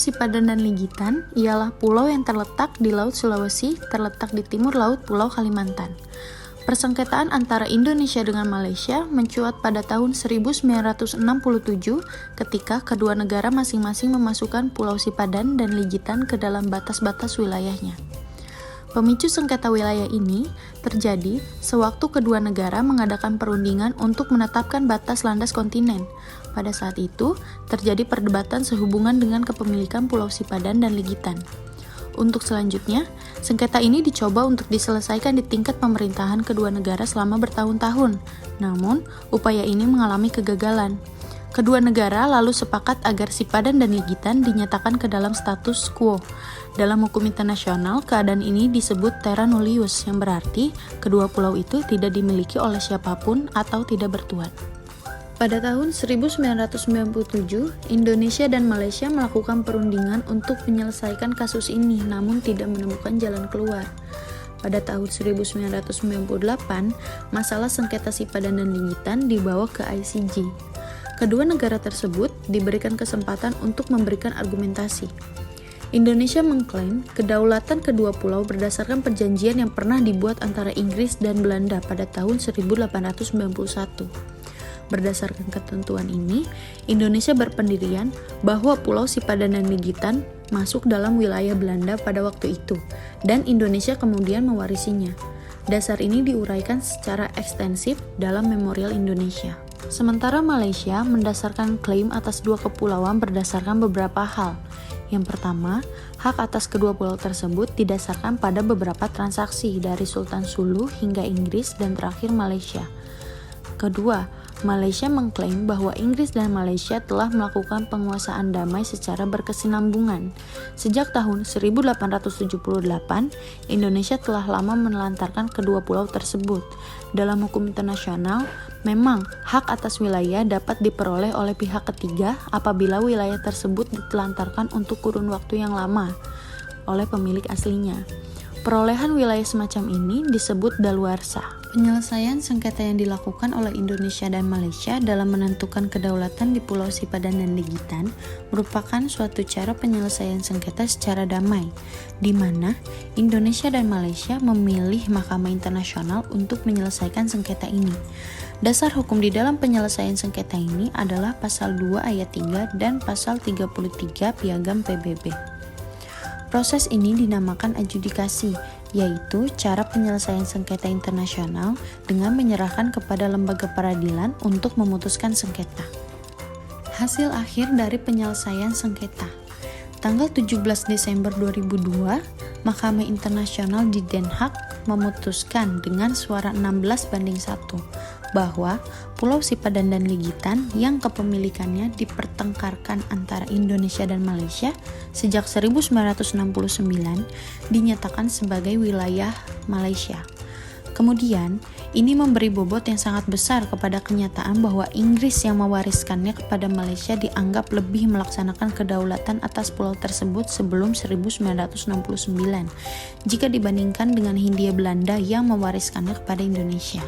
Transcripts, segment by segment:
Sipadan dan Ligitan ialah pulau yang terletak di Laut Sulawesi, terletak di timur laut Pulau Kalimantan. Persengketaan antara Indonesia dengan Malaysia mencuat pada tahun 1967 ketika kedua negara masing-masing memasukkan Pulau Sipadan dan Ligitan ke dalam batas-batas wilayahnya. Pemicu sengketa wilayah ini terjadi sewaktu kedua negara mengadakan perundingan untuk menetapkan batas landas kontinen. Pada saat itu, terjadi perdebatan sehubungan dengan kepemilikan Pulau Sipadan dan Ligitan. Untuk selanjutnya, sengketa ini dicoba untuk diselesaikan di tingkat pemerintahan kedua negara selama bertahun-tahun. Namun, upaya ini mengalami kegagalan. Kedua negara lalu sepakat agar Sipadan dan Ligitan dinyatakan ke dalam status quo. Dalam hukum internasional, keadaan ini disebut terra nullius, yang berarti kedua pulau itu tidak dimiliki oleh siapapun atau tidak bertuan. Pada tahun 1997, Indonesia dan Malaysia melakukan perundingan untuk menyelesaikan kasus ini, namun tidak menemukan jalan keluar. Pada tahun 1998, masalah sengketa Sipadan dan Ligitan dibawa ke ICJ. Kedua negara tersebut diberikan kesempatan untuk memberikan argumentasi. Indonesia mengklaim kedaulatan kedua pulau berdasarkan perjanjian yang pernah dibuat antara Inggris dan Belanda pada tahun 1891. Berdasarkan ketentuan ini, Indonesia berpendirian bahwa Pulau Sipadan dan Ligitan masuk dalam wilayah Belanda pada waktu itu, dan Indonesia kemudian mewarisinya. Dasar ini diuraikan secara ekstensif dalam Memorial Indonesia. Sementara Malaysia mendasarkan klaim atas dua kepulauan berdasarkan beberapa hal. Yang pertama, hak atas kedua pulau tersebut didasarkan pada beberapa transaksi dari Sultan Sulu hingga Inggris dan terakhir Malaysia. Kedua, Malaysia mengklaim bahwa Inggris dan Malaysia telah melakukan penguasaan damai secara berkesinambungan. Sejak tahun 1878, Indonesia telah lama menelantarkan kedua pulau tersebut. Dalam hukum internasional, memang hak atas wilayah dapat diperoleh oleh pihak ketiga apabila wilayah tersebut ditelantarkan untuk kurun waktu yang lama oleh pemilik aslinya. Perolehan wilayah semacam ini disebut daluarsa. Penyelesaian sengketa yang dilakukan oleh Indonesia dan Malaysia dalam menentukan kedaulatan di Pulau Sipadan dan Ligitan merupakan suatu cara penyelesaian sengketa secara damai, di mana Indonesia dan Malaysia memilih Mahkamah Internasional untuk menyelesaikan sengketa ini. Dasar hukum di dalam penyelesaian sengketa ini adalah Pasal 2 Ayat 3 dan Pasal 33 Piagam PBB. Proses ini dinamakan adjudikasi, yaitu cara penyelesaian sengketa internasional dengan menyerahkan kepada lembaga peradilan untuk memutuskan sengketa. Hasil akhir dari penyelesaian sengketa. Tanggal 17 Desember 2002, Mahkamah Internasional di Den Haag memutuskan dengan suara 16-1 bahwa Pulau Sipadan dan Ligitan yang kepemilikannya dipertengkarkan antara Indonesia dan Malaysia sejak 1969 dinyatakan sebagai wilayah Malaysia. Kemudian, ini memberi bobot yang sangat besar kepada kenyataan bahwa Inggris yang mewariskannya kepada Malaysia dianggap lebih melaksanakan kedaulatan atas pulau tersebut sebelum 1969 jika dibandingkan dengan Hindia Belanda yang mewariskannya kepada Indonesia.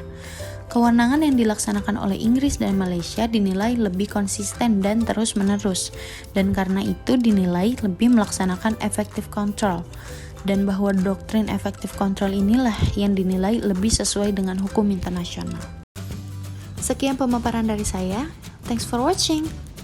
Kewenangan yang dilaksanakan oleh Inggris dan Malaysia dinilai lebih konsisten dan terus-menerus, dan karena itu dinilai lebih melaksanakan effective control, dan bahwa doktrin effective control inilah yang dinilai lebih sesuai dengan hukum internasional. Sekian pemaparan dari saya. Thanks for watching.